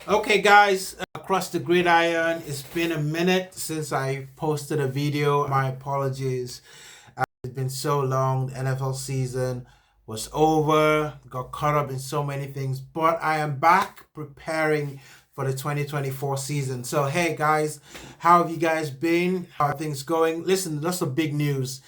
Okay, guys, across the gridiron, it's been a minute since I posted a video. My apologies. It's been so long. The NFL season was over, got caught up in so many things, but I am back preparing for the 2024 season. So, hey, guys, how have you guys been? How are things going? Listen, that's some big news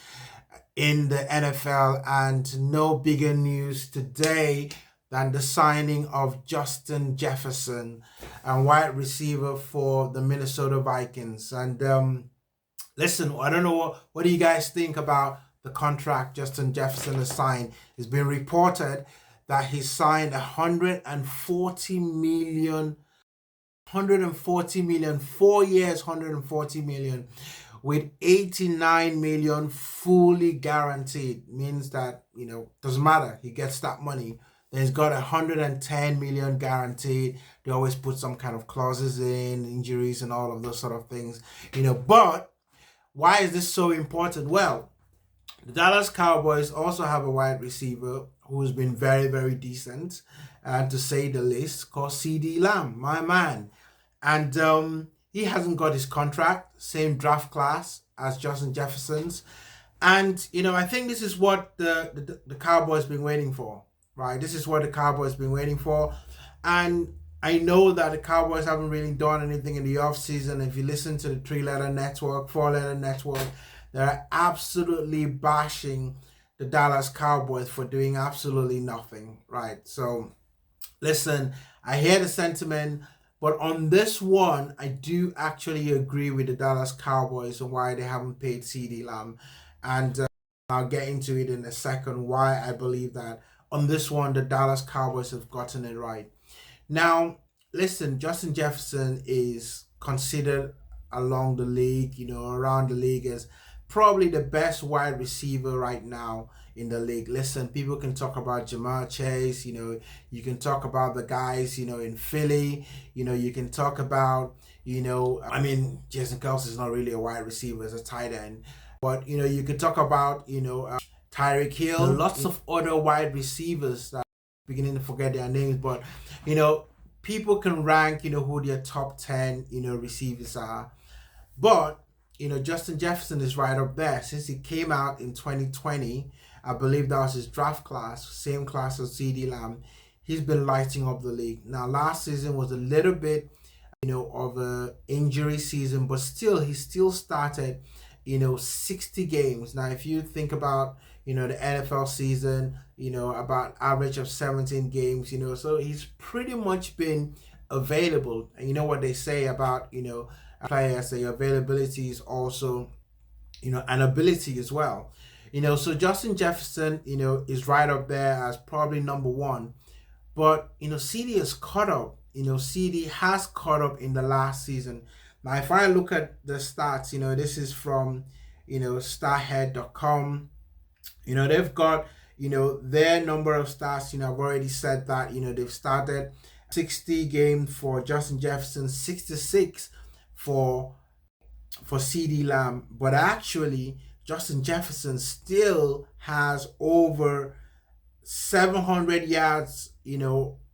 in the NFL, and no bigger news today than the signing of Justin Jefferson, a wide receiver for the Minnesota Vikings. And listen, I don't know what do you guys think about the contract Justin Jefferson has signed. It's been reported that he signed 140 million, 4 years, 140 million, with 89 million fully guaranteed. Means that, doesn't matter, he gets that money. Then he's got 110 million guaranteed. They always put some kind of clauses in, injuries and all of those sort of things, but why is this so important? Well, the Dallas Cowboys also have a wide receiver who's been very, very decent, to say the least, called Ceedee Lamb, my man. And he hasn't got his contract, same draft class as Justin Jefferson's. And, I think this is what the Cowboys been waiting for, right? This is what the Cowboys been waiting for. And I know that the Cowboys haven't really done anything in the offseason. If you listen to the 3-letter network, 4-letter network, they're absolutely bashing the Dallas Cowboys for doing absolutely nothing, right? So, listen, I hear the sentiment, but on this one, I do actually agree with the Dallas Cowboys on why they haven't paid Ceedee Lamb. And I'll get into it in a second, why I believe that on this one, the Dallas Cowboys have gotten it right. Now, listen, Justin Jefferson is considered along the league, around the league, as probably the best wide receiver right now in the league. Listen, people can talk about Jamar Chase, you can talk about the guys, in Philly, you can talk about, Jason Kelce is not really a wide receiver, as a tight end. But, you could talk about, Tyreek Hill, lots of other wide receivers that I'm beginning to forget their names, but, people can rank, who their top 10, receivers are. But, Justin Jefferson is right up there. Since he came out in 2020, I believe that was his draft class, same class as Ceedee Lamb. He's been lighting up the league. Now, last season was a little bit, of a injury season, but still, he still started, 60 games. Now, if you think about, the NFL season, about average of 17 games, so he's pretty much been available. And you know what they say about, players, the availability is also, an ability as well. So Justin Jefferson, is right up there as probably number one. But, Ceedee has caught up. Ceedee has caught up in the last season. Now, if I look at the stats, this is from, starhead.com. They've got, their number of stats. I've already said that, they've started 60 games for Justin Jefferson, 66 for Ceedee Lamb. But actually, Justin Jefferson still has over 700 yards,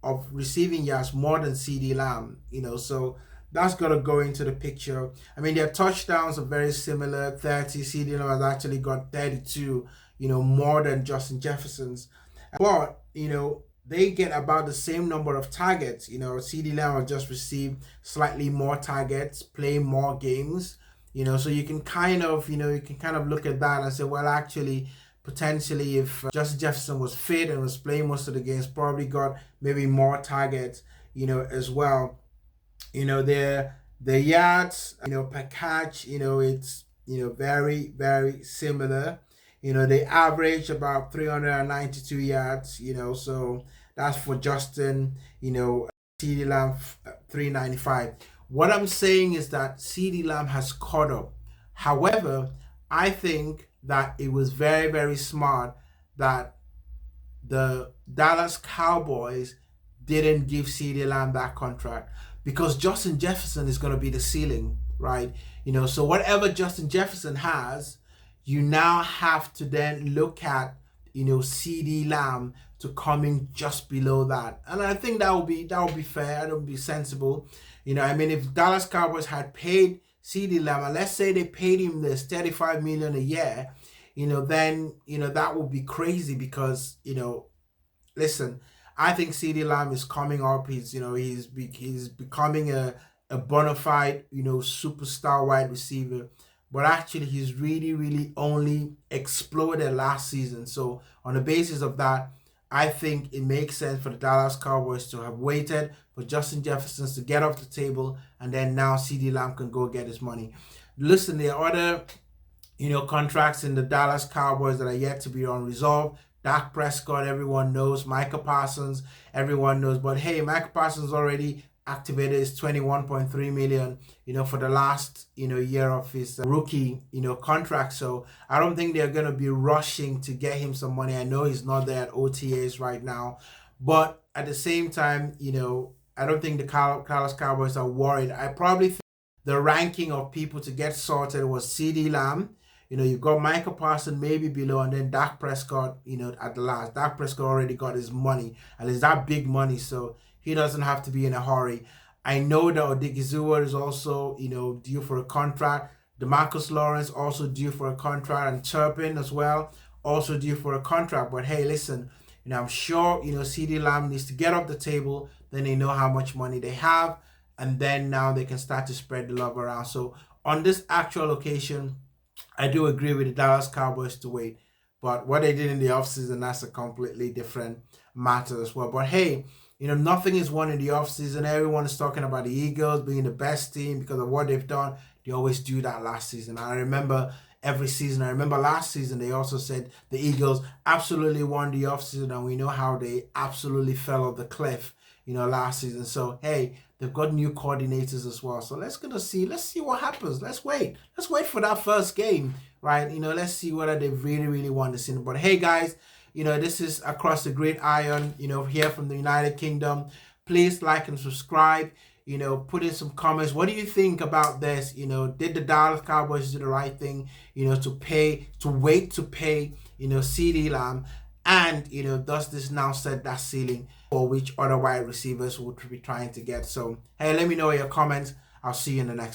of receiving yards more than Ceedee Lamb, so that's got to go into the picture. I mean, their touchdowns are very similar, 30. Ceedee Lamb has actually got 32, more than Justin Jefferson's. But, they get about the same number of targets. Ceedee Lamb has just received slightly more targets, play more games, so you can kind of look at that and say, well, actually, potentially, if Justin Jefferson was fit and was playing most of the games, probably got maybe more targets, as well. Their yards, per catch, it's, very, very similar. They average about 392 yards, so that's for Justin, Ceedee Lamb 395. What I'm saying is that Ceedee Lamb has caught up. However, I think that it was very, very smart that the Dallas Cowboys didn't give Ceedee Lamb that contract, because Justin Jefferson is going to be the ceiling, right? So whatever Justin Jefferson has, you now have to then look at, Ceedee Lamb to coming just below that. And I think that would be fair, that would be sensible. I mean, if Dallas Cowboys had paid Ceedee Lamb, and let's say they paid him this 35 million a year, then that would be crazy because listen, I think Ceedee Lamb is coming up. He's becoming a bona fide superstar wide receiver. But actually, he's really, really only exploded last season. So on the basis of that, I think it makes sense for the Dallas Cowboys to have waited for Justin Jefferson to get off the table, and then now Ceedee Lamb can go get his money. Listen, there are other contracts in the Dallas Cowboys that are yet to be unresolved. Dak Prescott, everyone knows. Micah Parsons, everyone knows. But hey, Micah Parsons already activated his 21.3 million, for the last, year of his rookie, contract. So I don't think they're going to be rushing to get him some money. I know he's not there at OTAs right now, but at the same time, I don't think the Dallas Cowboys are worried. I probably think the ranking of people to get sorted was Ceedee Lamb. You've got Michael Parsons maybe below, and then Dak Prescott, at the last. Dak Prescott already got his money, and it's that big money, so he doesn't have to be in a hurry. I know that Odigizua is also, due for a contract. DeMarcus Lawrence also due for a contract, and Turpin as well, also due for a contract. But hey, listen, I'm sure, Ceedee Lamb needs to get off the table. Then they know how much money they have, and then now they can start to spread the love around. So on this actual occasion, I do agree with the Dallas Cowboys to wait. But what they did in the offseason, that's a completely different matter as well. But hey, nothing is won in the offseason. Everyone is talking about the Eagles being the best team because of what they've done. They always do that last season. I remember every season. I remember last season, they also said the Eagles absolutely won the offseason, and we know how they absolutely fell off the cliff, last season. So, hey, they've got new coordinators as well. So let's see what happens. Let's wait for that first game, right? Let's see whether they really, really won the season. But hey, guys, this is Across the Gridiron, here from the United Kingdom. Please like and subscribe. Put in some comments. What do you think about this? Did the Dallas Cowboys do the right thing, to wait to pay, Ceedee Lamb? And, does this now set that ceiling for which other wide receivers would be trying to get? So, hey, let me know your comments. I'll see you in the next one.